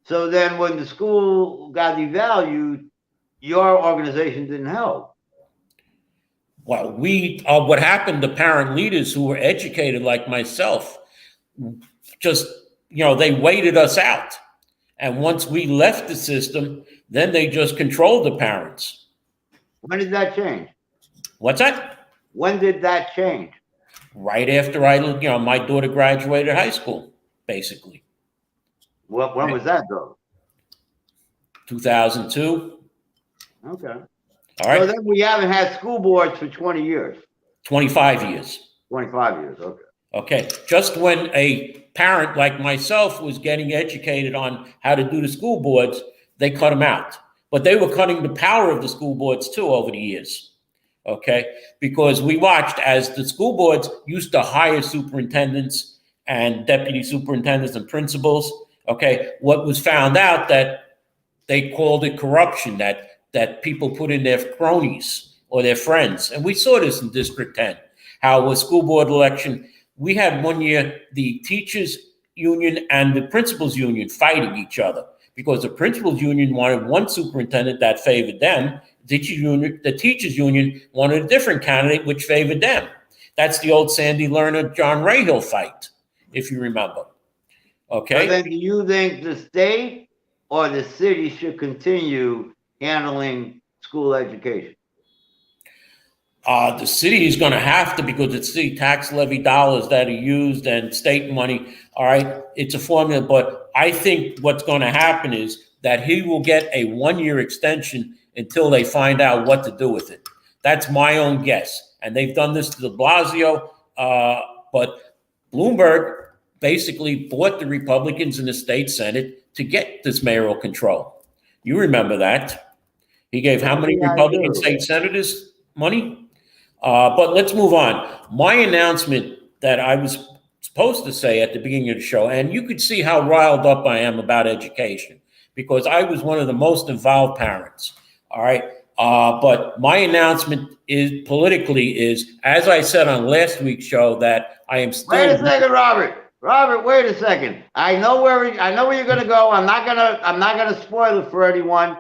So then when the school got devalued, your organization didn't help. Well, what happened to parent leaders who were educated like myself, just, they waited us out. And once we left the system, then they just controlled the parents. When did that change? What's that? When did that change? Right after my daughter graduated high school, basically. When was that though? 2002. Okay. All right. So then we haven't had school boards for 20 years. 25 years. 25 years, okay. Okay. Just when a parent like myself was getting educated on how to do the school boards, they cut them out. But they were cutting the power of the school boards too over the years. Okay. Because we watched as the school boards used to hire superintendents and deputy superintendents and principals. Okay. What was found out that they called it corruption, that people put in their cronies or their friends. And we saw this in District 10, how a school board election, we had one year the teachers union and the principals union fighting each other because the principals union wanted one superintendent that favored them. The teachers union wanted a different candidate which favored them. That's the old Sandy Lerner, John Rahill fight, if you remember. Okay. So then do you think the state or the city should continue handling school education? The city is going to have to, because it's city tax levy dollars that are used and state money. All right, it's a formula, but I think what's going to happen is that he will get a 1-year extension until they find out what to do with it. That's my own guess. And they've done this to de Blasio, but Bloomberg basically bought the Republicans in the state Senate to get this mayoral control. You remember that. He gave how many Republican state senators money? But let's move on. My announcement that I was supposed to say at the beginning of the show, and you could see how riled up I am about education, because I was one of the most involved parents. All right. But my announcement is politically is, as I said on last week's show, that I am still. Wait a second, Robert. Robert, wait a second. I know where you're gonna go. I'm not gonna spoil it for anyone.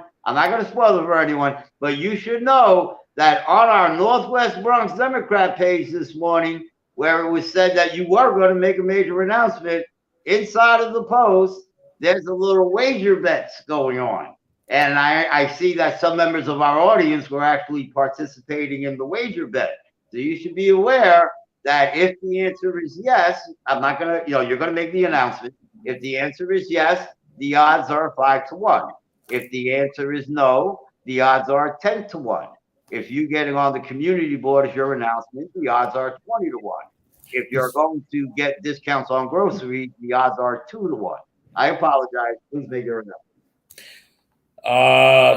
But you should know that on our Northwest Bronx Democrat page this morning, where it was said that you were going to make a major announcement, inside of the post, there's a little wager bets going on. And I see that some members of our audience were actually participating in the wager bet. So you should be aware that if the answer is yes, I'm not going to, you're going to make the announcement. If the answer is yes, the odds are 5-1. If the answer is no, the odds are 10-1. If you getting on the community board as your announcement, the odds are 20-1. If you're going to get discounts on groceries, the odds are 2-1. I apologize. Please make your announcement.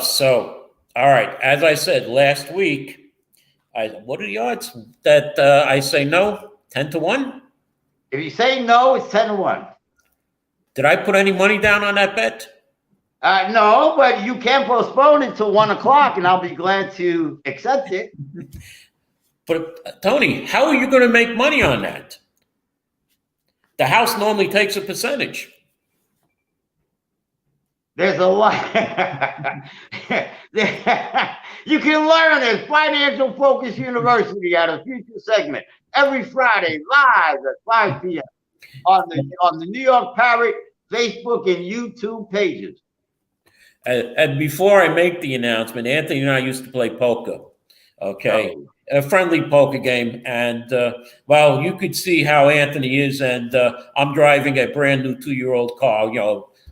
So, all right. As I said last week, what are the odds that I say no? 10-1? If you say no, it's 10-1. Did I put any money down on that bet? No, but you can postpone it till 1 o'clock, and I'll be glad to accept it. But Tony, how are you going to make money on that? The House normally takes a percentage. There's a lot. You can learn at Financial Focus University at a future segment every Friday live at 5 p.m. on the New York Parrot Facebook and YouTube pages. And before I make the announcement, Anthony and I used to play poker. Okay. Oh. A friendly poker game. And, well, you could see how Anthony is. And I'm driving a brand new 2-year-old car,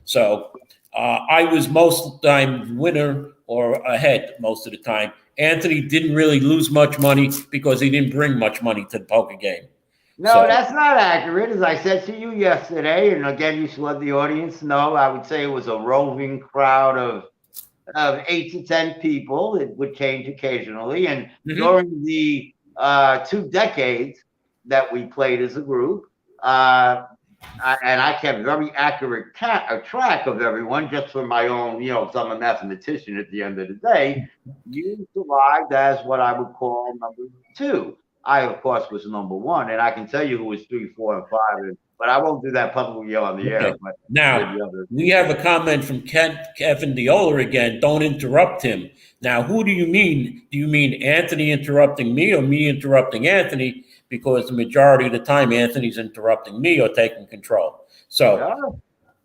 So I was most of the time winner or ahead most of the time. Anthony didn't really lose much money because he didn't bring much money to the poker game. No, that's not accurate. As I said to you yesterday, and again, you should let the audience know, I would say it was a roving crowd of 8 to 10 people. It would change occasionally. And during the 2 decades that we played as a group, and I kept very accurate track of everyone just for my own, because I'm a mathematician at the end of the day. You survived as what I would call number 2. I, of course, was number 1, and I can tell you who was 3, 4, and 5, but I won't do that publicly on the air. But Now, we have a comment from Kevin Diola again. Don't interrupt him. Now, who do you mean? Do you mean Anthony interrupting me or me interrupting Anthony? Because the majority of the time, Anthony's interrupting me or taking control. So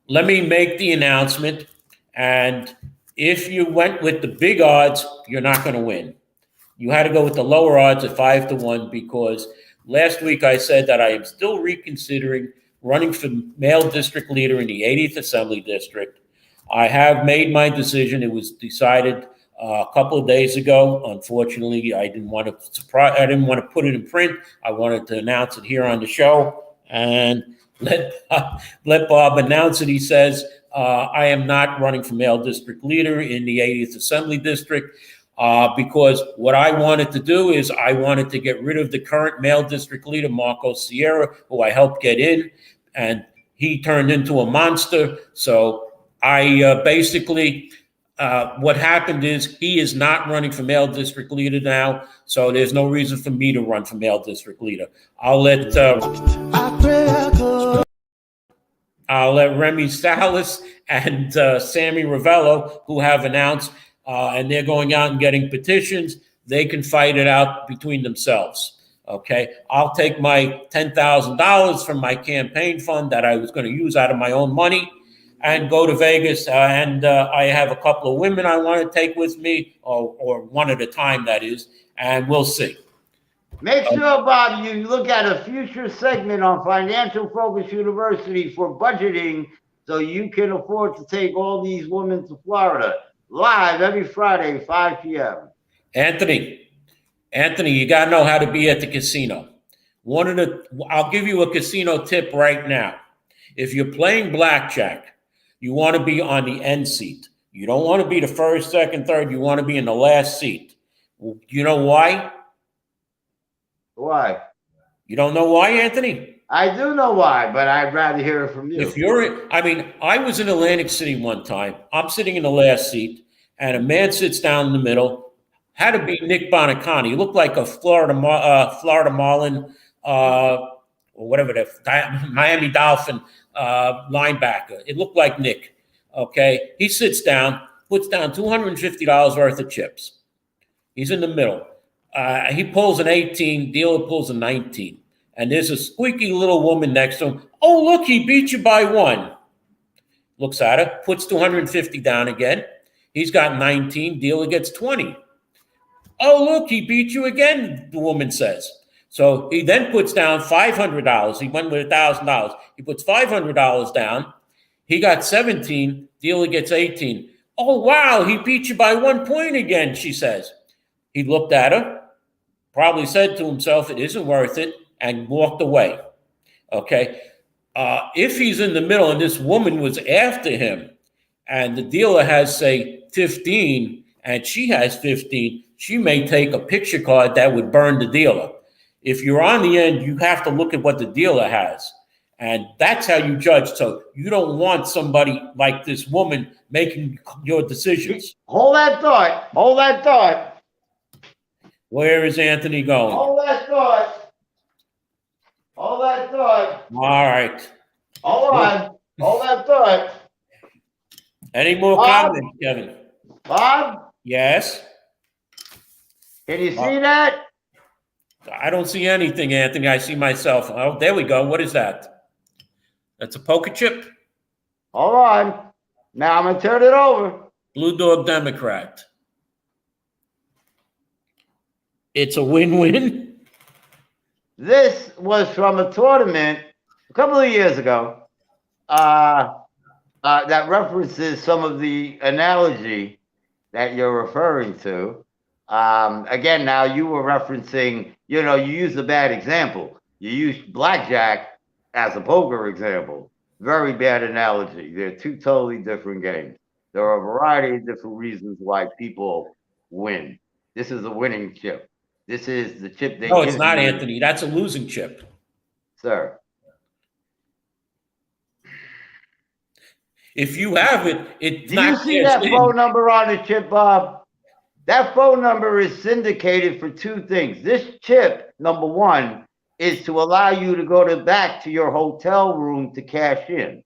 let me make the announcement. And if you went with the big odds, you're not going to win. You had to go with the lower odds at 5-1 because last week I said that I am still reconsidering running for male district leader in the 80th Assembly District. I have made my decision. It was decided a couple of days ago. Unfortunately, I didn't want to put it in print. I wanted to announce it here on the show and let Bob announce it. He says, I am not running for male district leader in the 80th Assembly District because what I wanted to do is I wanted to get rid of the current male district leader, Marco Sierra, who I helped get in, and he turned into a monster. So I basically, what happened is he is not running for male district leader now, so there's no reason for me to run for male district leader. I'll let Remy Salas and Sammy Ravello, who have announced, and they're going out and getting petitions. They can fight it out between themselves. Okay, I'll take my $10,000 from my campaign fund that I was going to use out of my own money and go to Vegas. And I have a couple of women I want to take with me, or one at a time, that is, and we'll see. Make sure, Bob, you look at a future segment on Financial Focus University for budgeting so you can afford to take all these women to Florida. Live every Friday, 5 p.m. Anthony, you got to know how to be at the casino. I'll give you a casino tip right now. If you're playing blackjack, you want to be on the end seat. You don't want to be the first, second, third. You want to be in the last seat. You know why? Why? You don't know why, Anthony? I do know why, but I'd rather hear it from you. I was in Atlantic City one time. I'm sitting in the last seat, and a man sits down in the middle. Had to be Nick Bonicani. He looked like a Florida Marlin, or whatever, the Miami Dolphin linebacker. It looked like Nick. Okay, he sits down, puts down $250 worth of chips. He's in the middle. He pulls an 18, dealer pulls a 19. And there's a squeaky little woman next to him. Oh, look, he beat you by 1. Looks at her, puts 250 down again. He's got 19, dealer gets 20. Oh, look, he beat you again, the woman says. So he then puts down $500. He went with $1,000. He puts $500 down. He got 17, dealer gets 18. Oh, wow, he beat you by 1 point again, she says. He looked at her, probably said to himself, it isn't worth it, and walked away. Okay. If he's in the middle and this woman was after him and the dealer has, say, 15 and she has 15, she may take a picture card that would burn the dealer. If you're on the end, you have to look at what the dealer has. And that's how you judge. So you don't want somebody like this woman making your decisions. Hold that thought. Hold that thought. Where is Anthony going? Hold that thought. Hold that thought. All right. Hold on. Hold that thought. Any more comments, Kevin? Bob? Yes? Can you see that? I don't see anything, Anthony. I see myself. Oh, there we go. What is that? That's a poker chip? Hold on. Now I'm going to turn it over. Blue Dog Democrat. It's a win-win. This was from a tournament a couple of years ago that references some of the analogy that you're referring to. Again, now you were referencing, you used a bad example. You used blackjack as a poker example. Very bad analogy. They're two totally different games. There are a variety of different reasons why people win. This is a winning chip. This is the chip they No, it's not, Anthony. That's a losing chip. Sir. If you have it, it's not. Do you see that phone number on the chip, Bob? That phone number is syndicated for two things. This chip, number one, is to allow you to go back to your hotel room to cash in.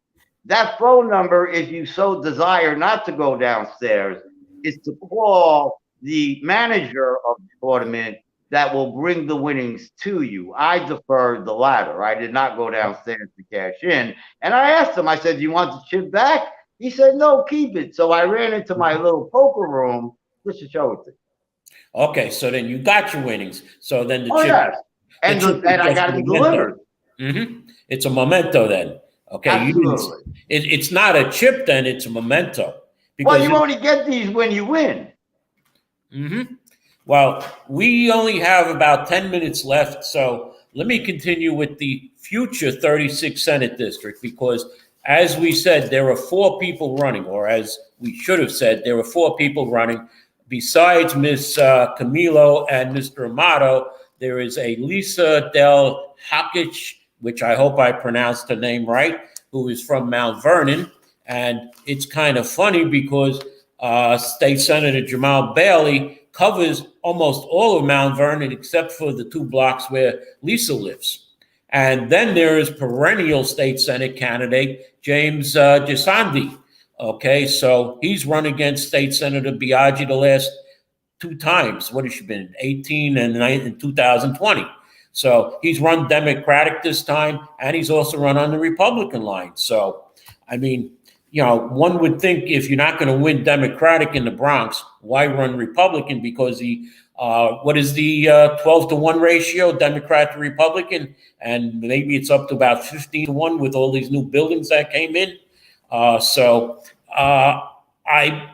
That phone number, if you so desire not to go downstairs, is to call the manager of the tournament that will bring the winnings to you. I deferred the latter. I did not go downstairs to cash in. And I asked him, I said, do you want the chip back? He said, no, keep it. So I ran into my little poker room just to show it to you. Okay, so then you got your winnings. So then the chip. Yes. And I got it delivered. It's a memento then. Okay. Absolutely. It's not a chip then, it's a memento. Well, you only get these when you win. Well, we only have about 10 minutes left, so let me continue with the future 36th Senate District, because as we said, there are 4 people running, or as we should have said, there are 4 people running. Besides Ms. Camilo and Mr. Amato, there is a Lisa Del Hakic, which I hope I pronounced her name right, who is from Mount Vernon. And it's kind of funny because State Senator Jamal Bailey covers almost all of Mount Vernon except for the 2 blocks where Lisa lives. And then there is perennial state Senate candidate James Gisandi. Okay, so he's run against State Senator Biaggi the last 2 times. What has she been? 18 and 2020. So he's run Democratic this time, and he's also run on the Republican line. So, I mean, you know, one would think if you're not going to win Democratic in the Bronx, why run Republican? Because what is the 12-to-1 ratio, Democrat to Republican? And maybe it's up to about 15-to-1 with all these new buildings that came in. So I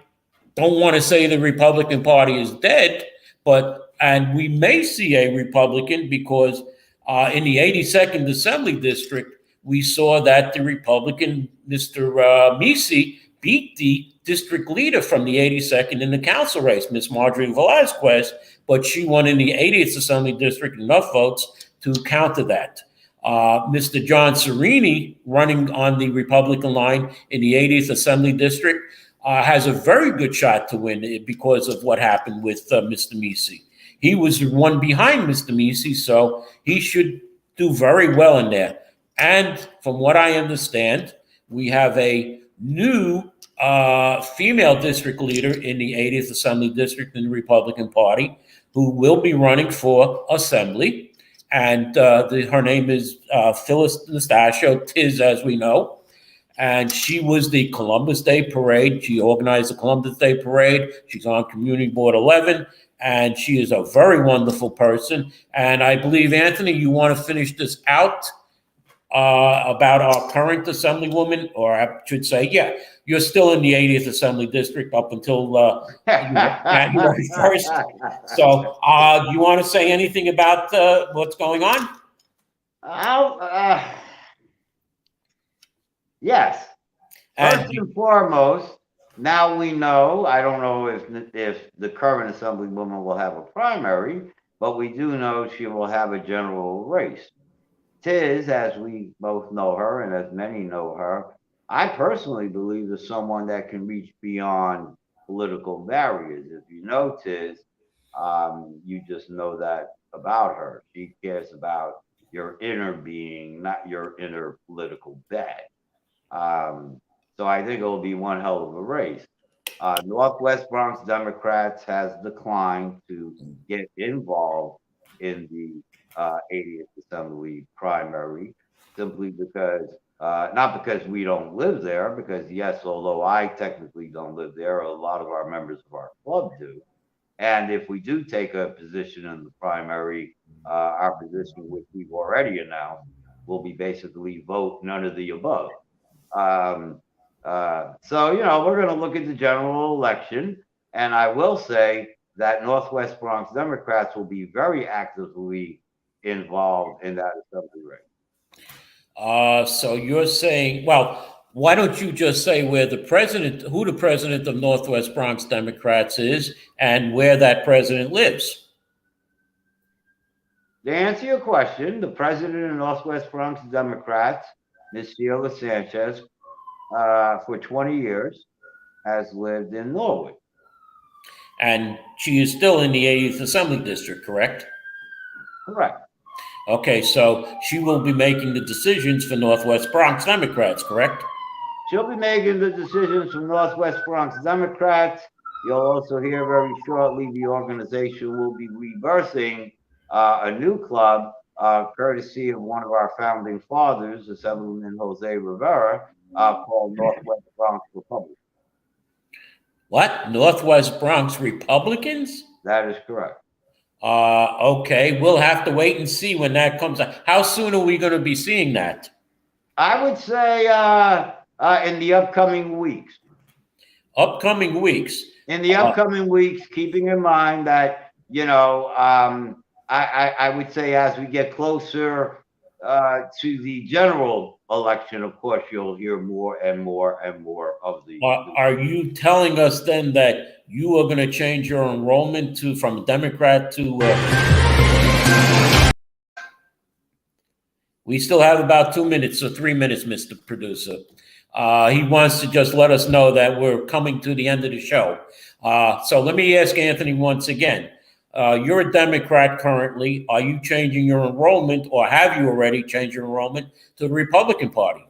don't want to say the Republican Party is dead, and we may see a Republican because in the 82nd Assembly District, we saw that the Republican, Mr. Misi, beat the district leader from the 82nd in the council race, Miss Marjorie Velazquez, but she won in the 80th Assembly District enough votes to counter that. Mr. John Serini, running on the Republican line in the 80th Assembly District, has a very good shot to win because of what happened with Mr. Misi. He was the one behind Mr. Misi, so he should do very well in there. And from what I understand, we have a new female district leader in the 80th Assembly District in the Republican Party who will be running for Assembly. And her name is Phyllis Nastasio, Tiz, as we know. And she was the Columbus Day Parade. She organized the Columbus Day Parade. She's on Community Board 11. And she is a very wonderful person. And I believe, Anthony, you want to finish this out about our current Assemblywoman, or I should say, yeah, you're still in the 80th Assembly District up until January 1st. So you want to say anything about what's going on? Yes. First and foremost, now we know, I don't know if the current Assemblywoman will have a primary, but we do know she will have a general race. Tiz, as we both know her and as many know her, I personally believe is someone that can reach beyond political barriers. If you know Tiz, you just know that about her. She cares about your inner being, not your inner political bag. So I think it'll be one hell of a race. Northwest Bronx Democrats has declined to get involved in the 80th Assembly primary, simply because, not because we don't live there, because yes, although I technically don't live there, a lot of our members of our club do. And if we do take a position in the primary, our position, which we've already announced, will be basically vote none of the above. So, you know, we're going to look at the general election, and I will say that Northwest Bronx Democrats will be very actively involved in that assembly race. So you're saying, well, why don't you just say who the president of Northwest Bronx Democrats is and where that president lives? To answer your question, the president of Northwest Bronx Democrats, Ms. Sheila Sanchez, for 20 years, has lived in Norwood. And she is still in the 80th Assembly District, correct? Correct. Okay, so she will be making the decisions for Northwest Bronx Democrats, correct? She'll be making the decisions from Northwest Bronx Democrats. You'll also hear very shortly the organization will be rebirthing a new club, courtesy of one of our founding fathers, Assemblyman Jose Rivera, called Northwest Bronx Republic. What? Northwest Bronx Republicans? That is correct. Okay, we'll have to wait and see when that comes out. How soon are we going to be seeing that? I would say in the upcoming weeks. Upcoming weeks. In the upcoming weeks, keeping in mind that, you know, I would say as we get closer to the general election, of course, you'll hear more and more and more of the. Are you telling us then that you are going to change your enrollment from Democrat to? We still have about 2 minutes or 3 minutes, Mr. Producer. He wants to just let us know that we're coming to the end of the show. So let me ask Anthony once again. You're a Democrat currently. Are you changing your enrollment, or have you already changed your enrollment to the Republican Party?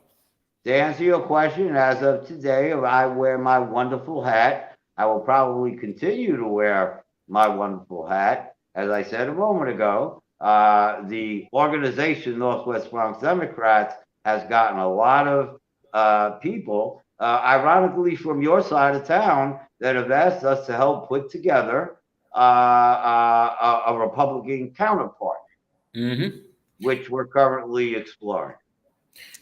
To answer your question, as of today, I wear my wonderful hat. I will probably continue to wear my wonderful hat. As I said a moment ago, the organization Northwest Bronx Democrats has gotten a lot of people, ironically from your side of town, that have asked us to help put together a Republican counterpart, which we're currently exploring.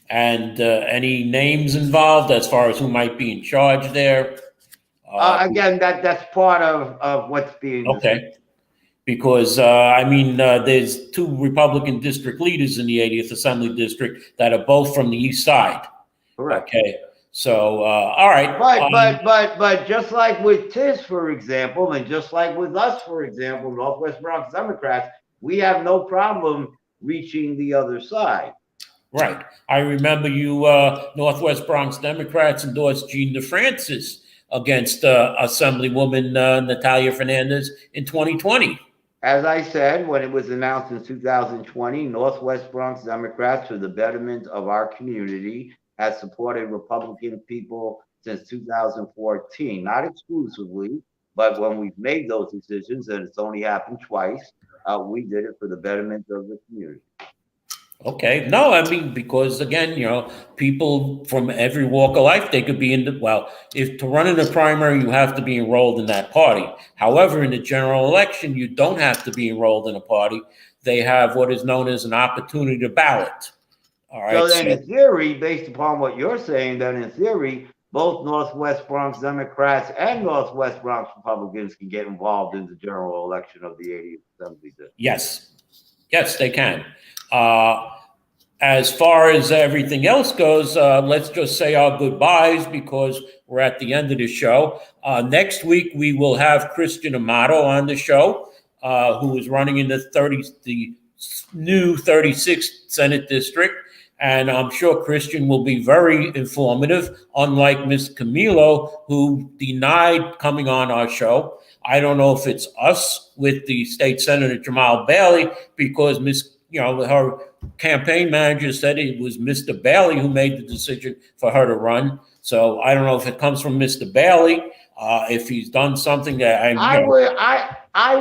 And any names involved as far as who might be in charge there? Again, that's part of what's being okay. Because, I mean, there's 2 Republican district leaders in the 80th Assembly District that are both from the East Side. Correct. Okay. So, all right. But just like with TIS, for example, and just like with us, for example, Northwest Bronx Democrats, we have no problem reaching the other side. Right. I remember you, Northwest Bronx Democrats endorsed Gene DeFrancis against Assemblywoman Natalia Fernandez in 2020. As I said, when it was announced in 2020, Northwest Bronx Democrats, for the betterment of our community, has supported Republican people since 2014, not exclusively, but when we've made those decisions, and it's only happened twice, we did it for the betterment of the community. Okay. No, I mean, because again, you know, people from every walk of life, they could be in the, well, if to run in a primary, you have to be enrolled in that party. However, in the general election, you don't have to be enrolled in a party. They have what is known as an opportunity to ballot. All right. So then in theory, based upon what you're saying, then in theory, both Northwest Bronx Democrats and Northwest Bronx Republicans can get involved in the general election of the 80th Assembly District. Yes. Yes, they can. As far as everything else goes, let's just say our goodbyes because we're at the end of the show. Next week, we will have Christian Amato on the show, who is running in the new 36th Senate District. And I'm sure Christian will be very informative, unlike Ms. Camilo, who denied coming on our show. I don't know if it's us with the state senator, Jamal Bailey, because her campaign manager said it was Mr. Bailey who made the decision for her to run. So I don't know if it comes from Mr. Bailey, if he's done something that I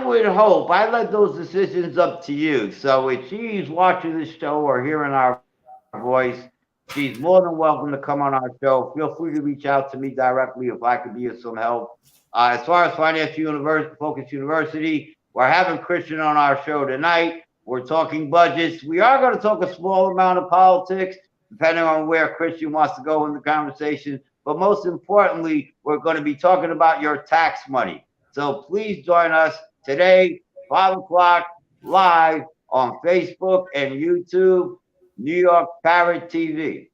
would hope. I let those decisions up to you. So if she's watching this show or hearing our voice, she's more than welcome to come on our show. Feel free to reach out to me directly if I could be of some help. As far as Financial Focus University, we're having Christian on our show tonight. We're talking budgets. We are going to talk a small amount of politics, depending on where Christian wants to go in the conversation. But most importantly, we're going to be talking about your tax money. So please join us today, 5 o'clock, live on Facebook and YouTube, New York Parrot TV.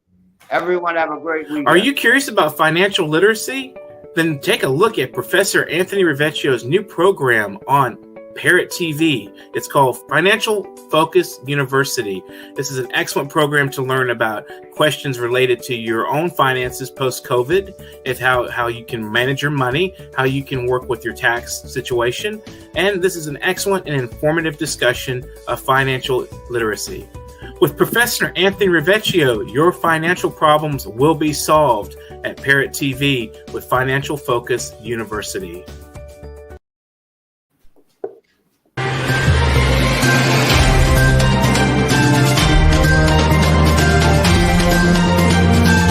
Everyone have a great weekend. Are you curious about financial literacy? Then take a look at Professor Anthony RIVIECCIO's new program on Parrot TV. It's called Financial Focus University. This is an excellent program to learn about questions related to your own finances post-COVID, and how you can manage your money, how you can work with your tax situation. And this is an excellent and informative discussion of financial literacy. With Professor Anthony RIVIECCIO, your financial problems will be solved at Parrot TV with Financial Focus University.